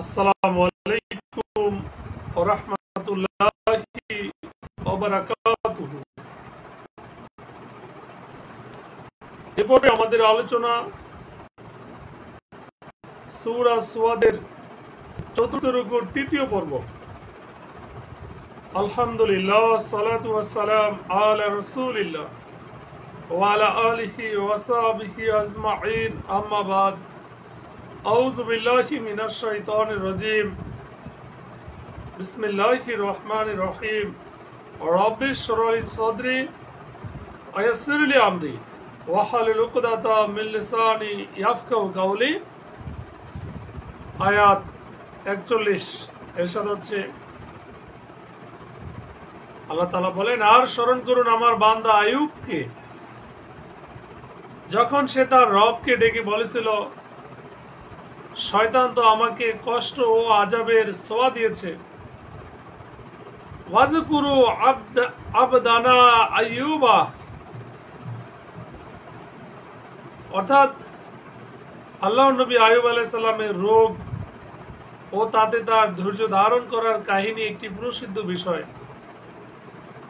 আসসালামু আলাইকুম ওয়া রাহমাতুল্লাহি ওয়া বারাকাতুহু। এরপরে আমাদের আলোচনা সূরা সুয়াদের চতুর্থ রুকুর তৃতীয় পর্ব। আলহামদুলিল্লাহ, সালাতু ওয়াস সালাম আলা রাসূলিল্লাহ ওয়া আলা আলিহি ওয়া সাহবিহি আজমাইন, আম্মা বাদ। আউযু বিল্লাহি মিনাশ শাইতানির রাজীম। বিসমিল্লাহির রহমানির রহিম। রব্বি ইশরাহ লি সাদরি ওয়া ইয়াসসির লি আমরি ওয়াহলুল উকদাতাম মিন লিসানি ইয়াফকাহু কাওলি। আয়াত 41 এরশাদ হচ্ছে, আল্লাহ তাআলা বলেন, আর স্মরণ করুন আমার বান্দা আইয়ুবকে, যখন সে তার রবকে ডেকে বলেছিল, শয়তান তো আমাকে কষ্ট ও আযাবের ছোঁয়া দিয়েছে। ওয়াযকুরু আবদানা আইয়ুবা, অর্থাৎ আল্লাহর নবী আইয়ুব আলাইহিস সালামের রোগ ও তাতে তার ধৈর্য ধারণ করার কাহিনী একটি প্রসিদ্ধ বিষয়।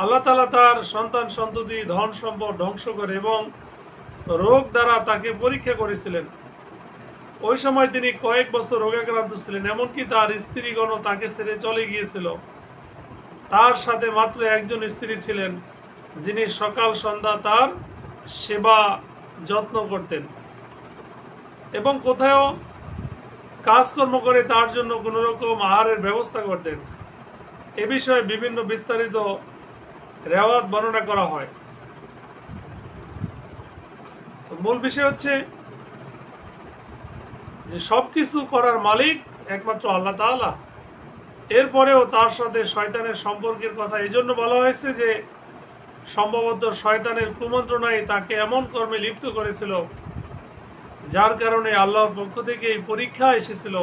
আল্লাহ তাআলা তার সন্তান সন্ততি ধন সম্পদ ধ্বংস করে এবং রোগ দ্বারা তাকে পরীক্ষা করেছিলেন। ওই সময় তিনি কয়েক বছর রোগাক্রান্ত ছিলেন, এমনকি তার স্ত্রীগণও তাকে ছেড়ে চলে গিয়েছিল। তার সাথে মাত্র একজন স্ত্রী ছিলেন, যিনি সকাল সন্ধ্যা তার সেবা যত্ন করতেন এবং কোথাও কাজকর্ম করে তার জন্য কোনো রকম আহারের ব্যবস্থা করতেন। এ বিষয়ে বিভিন্ন বিস্তারিত রেওয়াত বর্ণনা করা হয়। মূল বিষয় হচ্ছে যে সবকিছু করার মালিক একমাত্র আল্লাহ তাআলা। এরপরেও তার সাথে শয়তানের সম্পর্কের কথা এই জন্য বলা হয়েছে যে সম্ভবত শয়তানের কুমন্ত্রণায় তাকে এমন কর্মে লিপ্ত করেছিল যার কারণে আল্লাহর পক্ষ থেকে এই পরীক্ষা এসেছিল।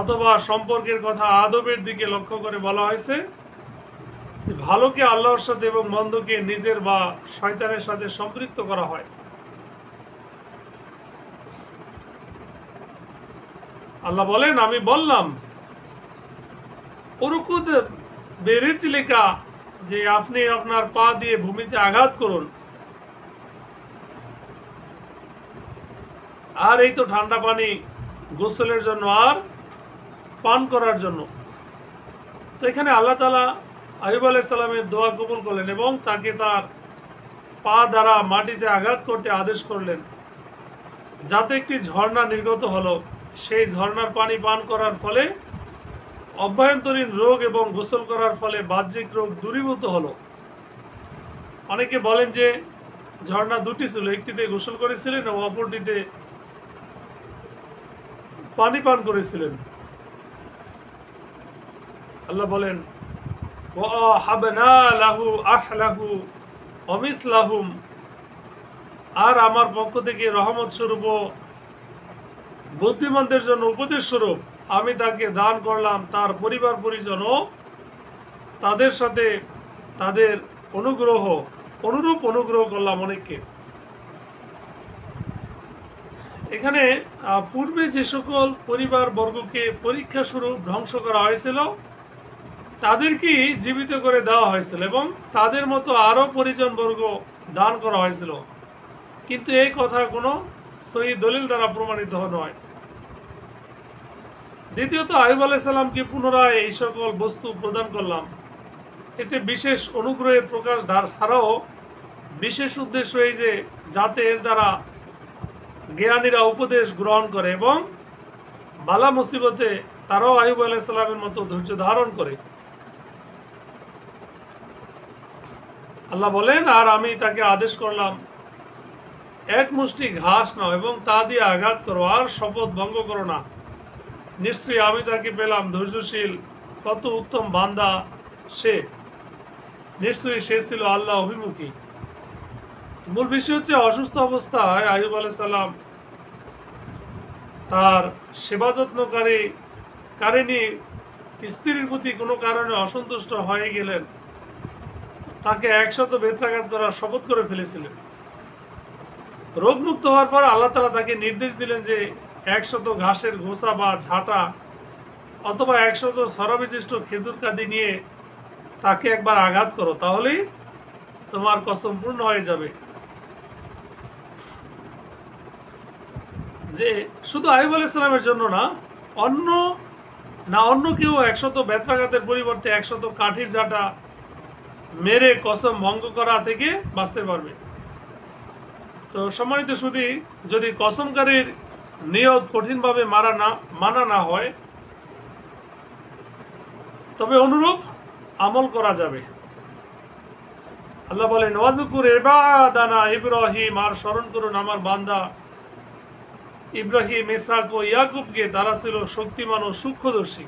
অথবা সম্পর্কের কথা আদবের দিকে লক্ষ্য করে বলা হয়েছে যে ভালোকে আল্লাহর সাথে এবং মন্দকে নিজের বা শয়তানের সাথে সম্পৃক্ত করা হয়। আল্লাহ বলেন, আমি বললাম উরকুদ বেরিজলিকা, যে আপনি আপনার পা দিয়ে ভূমিতে আঘাত করুন। আর এই তো ঠান্ডা পানি গোসলের জন্য আর পান করার জন্য। তো এখানে আল্লাহ তাআলা আইয়ুব আলাইহিস সালামের দোয়া কবুল করলেন এবং তাকে তার পা দ্বারা মাটিতে আঘাত করতে আদেশ করলেন, যাতে একটি ঝর্ণা নির্গত হলো। সেই ঝর্ণার পানি পান করার ফলে অভ্যন্তরীণ রোগ এবং গোসল করার ফলে বাহ্যিক রোগ দূরীভূত হলো। অনেকে বলেন যে ঝর্ণা দুটি ছিল, একটিতে গোসল করেছিলেন এবং অপরটিতে পানি পান করেছিলেন। আল্লাহ বলেন, ওয়াহাবনা লাহু আহলাহু ওয়া মিথলাহুম, আর আমার পক্ষ থেকে রহমত স্বরূপ ও বুদ্ধিমানদের জন্য উপদেশ স্বরূপ আমি তাকে দান করলাম তার পরিবার পরিজন ও তাদের সাথে তাদের অনুরূপ অনুগ্রহ করলাম অনেককে। এখানে পূর্বে যে সকল পরিবার বর্গকে পরীক্ষা স্বরূপ ধ্বংস করা হয়েছিল তাদেরকে জীবিত করে দেওয়া হয়েছিল এবং তাদের মতো আরো পরিজন বর্গ দান করা হয়েছিল, কিন্তু এই কথা কোনো সহিহ দলিল দ্বারা প্রমাণিত নয়। দ্বিতীয়ত আইয়ুব আলাইহিস সালামকে পুনরায় এই সকল বস্তু প্রদান করলাম, এতে বিশেষ অনুগ্রহের প্রকাশ ছাড়াও বিশেষ উদ্দেশ্য এই যে যাতে এর দ্বারা জ্ঞানীরা উপদেশ গ্রহণ করে এবং বালা মুসিবতে তারাও আইয়ুব আলাইহিস সালামের মতো ধৈর্য ধারণ করে। আল্লাহ বলেন, আর আমি তাকে আদেশ করলাম, এক মুষ্টি ঘাস নাও এবং তা দিয়ে আঘাত করো, আর শপথ ভঙ্গ করো না। নিশ্চয়ই আমি তাকে পেলাম ধৈর্যশীল, কত উত্তম বান্দা সে। নিশ্চয়ই সে ছিল আল্লাহ অভিমুখী। মূল বিষয় হচ্ছে অসুস্থ অবস্থায় আইয়ুব আলাইহিস সালাম তার সেবা যত্নকারিণী স্ত্রীর প্রতি কোনো কারণে অসন্তুষ্ট হয়ে গেলেন। তাকে 100 বেত্রাঘাত করার শপথ করে ফেলেছিলেন। রোগমুক্ত হওয়ার পর আল্লাহ তাআলা তাকে নির্দেশ দিলেন যে 100 ঘাসের গোছা বা ঝাঁটা অথবা 100 ছড়া বিশিষ্ট খেজুর কাঁদি নিয়ে তাকে একবার আঘাত করো, তাহলেই তোমার কসম পূর্ণ হয়ে যাবে। যে শুধু আইয়ুব আলাইহিস সালামের জন্য না, অন্য কেউ 100 বেত্রাঘাতের পরিবর্তে 100 কাঠির ঝাঁটা মেরে কসম ভঙ্গ করা থেকে বাঁচতে পারবে। তো সম্মানিত সুধী, যদি কসমকারীর নিয়ত কঠিনভাবে মানা না হয়, তবে অনুরূপ আমল করা যাবে। আল্লাহ বলেন, ওয়াযকুর ইবাদানা ইব্রাহিম, আর স্মরণ করুন আমার বান্দা ইব্রাহিম, ইসহাক ও ইয়াকুবকে, তারা ছিল শক্তিমান ও সূক্ষ্মদর্শী।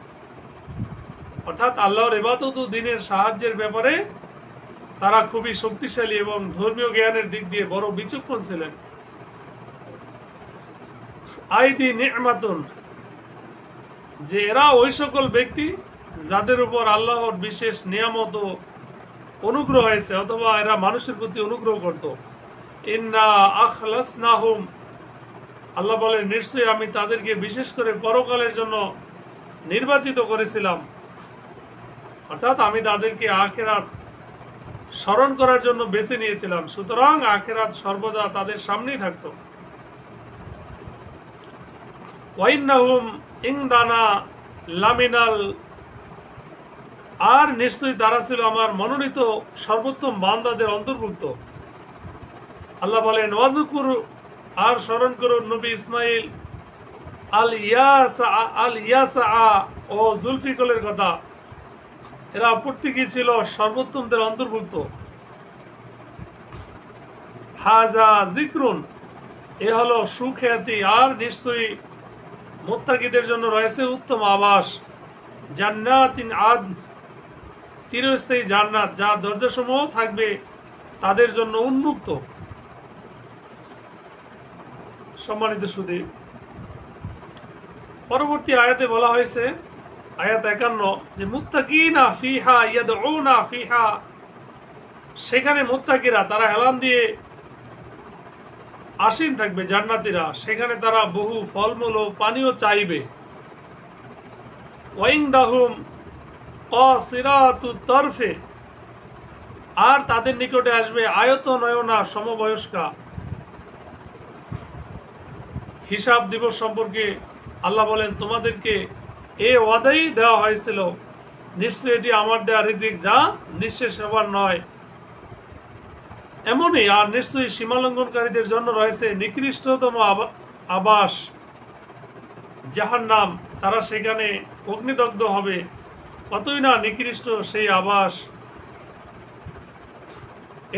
অর্থাৎ আল্লাহর ইবাদত ও দ্বীনের সাহায্যের ব্যাপারে তারা খুবই শক্তিশালী এবং ধর্মীয় জ্ঞানের দিক দিয়ে বড় বিচক্ষণ ছিলেন। আইদি নি'মাতুন, যে এরা ওই সকল ব্যক্তি যাদের উপর আল্লাহর বিশেষ নিয়ামত ও অনুগ্রহ হয়েছে, অথবা এরা মানুষের প্রতি অনুগ্রহ করত। ইন্না আখলাসনাহুম, আল্লাহ বলেন নিশ্চয়ই আমি তাদেরকে বিশেষ করে পরকালের জন্য নির্বাচিত করেছিলাম। অর্থাৎ আমি তাদেরকে আখিরাত স্মরণ করার জন্য বেছে নিয়েছিলাম, সুতরাং আখিরাত সর্বদা তাদের সামনেই থাকতো। ওয়াইন্নাহুম ইনদানা লামিনাল, আর নিশ্চয়ই তারা ছিল আমার মনোনীত সর্বোত্তম বান্দাদের অন্তর্ভুক্ত। আল্লাহ বলেন, ওয়াযকুর, আর স্মরণ করুন নবী ইসমাইল আল ইয়াসা ও জুলফিকলের কথা, এরা প্রত্যেকেই ছিল সর্বোত্তমদের অন্তর্ভুক্ত। হাজা যিকরুন, এ হলো সুখ্যাতি, আর নিশ্চয়ই মুত্তাকিদের জন্য রয়েছে উত্তম আবাস। জান্নাতিন আদন, চিরস্থায়ী জান্নাত, যা দরজাসমূহ থাকবে তাদের জন্য উন্মুক্ত। সম্মানিত সুধী, পরবর্তী আয়াতে বলা হয়েছে, আয়াত 51, যে মুত্তাকিনা ফিহা ইয়াদউনা ফিহা, সেখানে মুত্তাকিরা তারা এলান দিয়ে আসীন থাকবে, জান্নাতীরা সেখানে তারা বহু ফলমূল ও পানীয় চাইবে। ওয়াইনদাহুম কাসিরাতুত তরফে, আর তাদের নিকটে আসবে আয়ত নয়না সমবয়স্কা। হিসাব দিবস সম্পর্কে আল্লাহ বলেন, তোমাদেরকে এ ওয়াদাই দেওয়া হয়েছিল, নিশ্চয়ই এটি আমার দেওয়া রিজিক, যা নিঃশেষ হবার নয়। এমনই, আর নিশ্চয়ই সীমালঙ্ঘনকারীদের জন্য রয়েছে নিকৃষ্টতম আবাস জাহান্নাম, তারা সেখানে অগ্নিদগ্ধ হবে। কতই না নিকৃষ্ট সেই আবাস।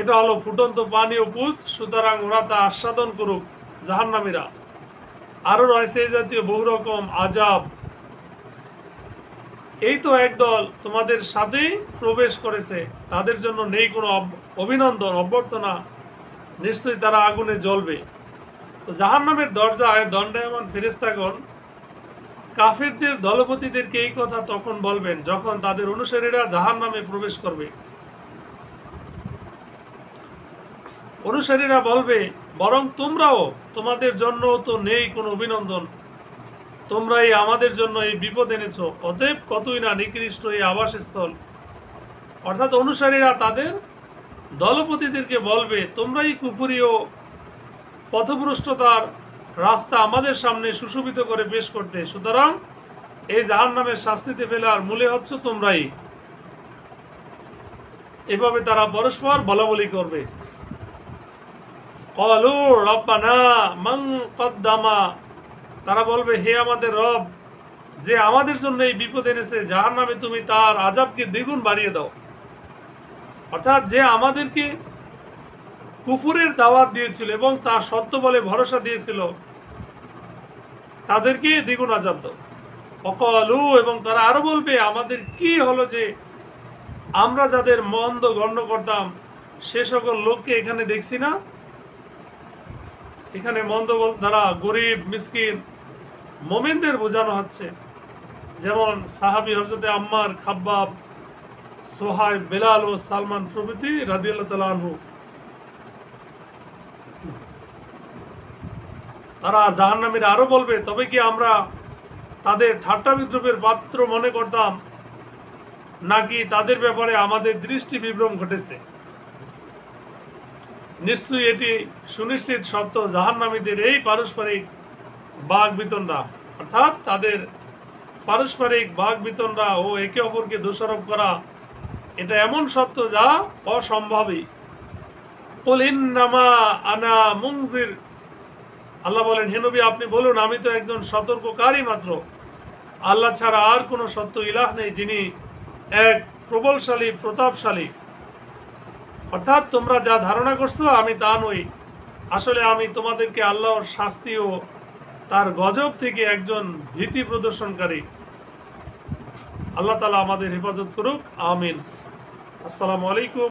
এটা হলো ফুটন্ত পানি ও পুজ, সুতরাং ওরা তা আস্বাদন করুক জাহান্নামীরা। আরো রয়েছে এই জাতীয় বহু রকম আযাব। এই তো একদল তোমাদের সাথেই প্রবেশ করেছে, তাদের জন্য নেই কোনো অভিনন্দন অভ্যর্থনা, নিশ্চয়ই তারা আগুনে জ্বলবে। তো জাহান্নামের দরজায় দণ্ডায়মান ফেরেশতাগণ কাফিরদের দলপতিদেরকে এই কথা তখন বলবেন, যখন তাদের অনুসারীরা জাহান্নামে প্রবেশ করবে। অনুসারীরা বলবে, বরং তোমরাও, তোমাদের জন্য তো নেই কোনো অভিনন্দন, তোমরাই আমাদের জন্য এই বিপদ এনেছো, অতএব কতই না নিকৃষ্ট এই আবাসস্থল। অর্থাৎ অনুসারীরা তাদের দলপতিদেরকে বলবে, তোমরাই কুফরি ও পথভ্রষ্টতার রাস্তা আমাদের সামনে সুশোভিত করে পেশ করতে, সুতরাং এই জাহান্নামের শাস্তিতে ফেলার মূলে হচ্ছে তোমরাই। এভাবে তারা পরস্পর বলাবলি করবে। ক্বালু রব্বানা মান কদ্দামা, তারা বলবে, হে আমাদের রব, যে আমাদের জন্য এই বিপদ এনেছে, জাহান্নামে তুমি তার আযাবকে দ্বিগুণ বাড়িয়ে দাও। অর্থাৎ যে আমাদেরকে কুফরের দাওয়াত দিয়েছিল এবং তা সত্য বলে ভরসা দিয়েছিল, তাদেরকে দ্বিগুণ আযাব দাও। অকালু, এবং তারা আরো বলবে, আমাদের কি হলো যে আমরা যাদের মন্দ গণ্য করতাম সে সকল লোককে এখানে দেখছি না। এখানে মন্দ দ্বারা গরিব মিসকিন মোমেনদের বোঝানো হচ্ছে, যেমন সাহাবী হযরতে আম্মার, খাব্বাব, সোহাইব, বেলাল ও সালমান প্রভৃতি রাদিয়াল্লাহু তাআলা আনহু। তারা জাহান্নামীরা আরো বলবে, তবে কি আমরা তাদের ঠাট্টা বিদ্রুপের পাত্র মনে করতাম, নাকি তাদের ব্যাপারে আমাদের দৃষ্টি বিভ্রম ঘটেছে? নিশ্চয়ই এটি সুনিশ্চিত সত্য, জাহান্নামীদের এই পারস্পরিক বাক বিতণ্ডা, অর্থাৎ তাদের পারস্পরিক বাক বিতণ্ডা ও একে অপরকে দোষারোপ করা, এটা এমন সত্য যা অসম্ভবই। কুল ইন্নামা আনা মুনজির, আল্লাহ বলেন, হে নবী আপনি বলুন, আমি তো একজন সতর্ককারী মাত্র। আল্লাহ ছাড়া আর কোনো সত্য ইলাহ নেই, যিনি এক প্রবলশালী প্রতাপশালী। অর্থাৎ তোমরা যা ধারণা করছো আমি তা নই, আসলে আমি তোমাদেরকে আল্লাহর শাস্তি ও তার গজব থেকে একজন ভীতি প্রদর্শনকারী। আল্লাহ তাআলা আমাদের হেফাজত করুক, আমিন। আসসালামু আলাইকুম।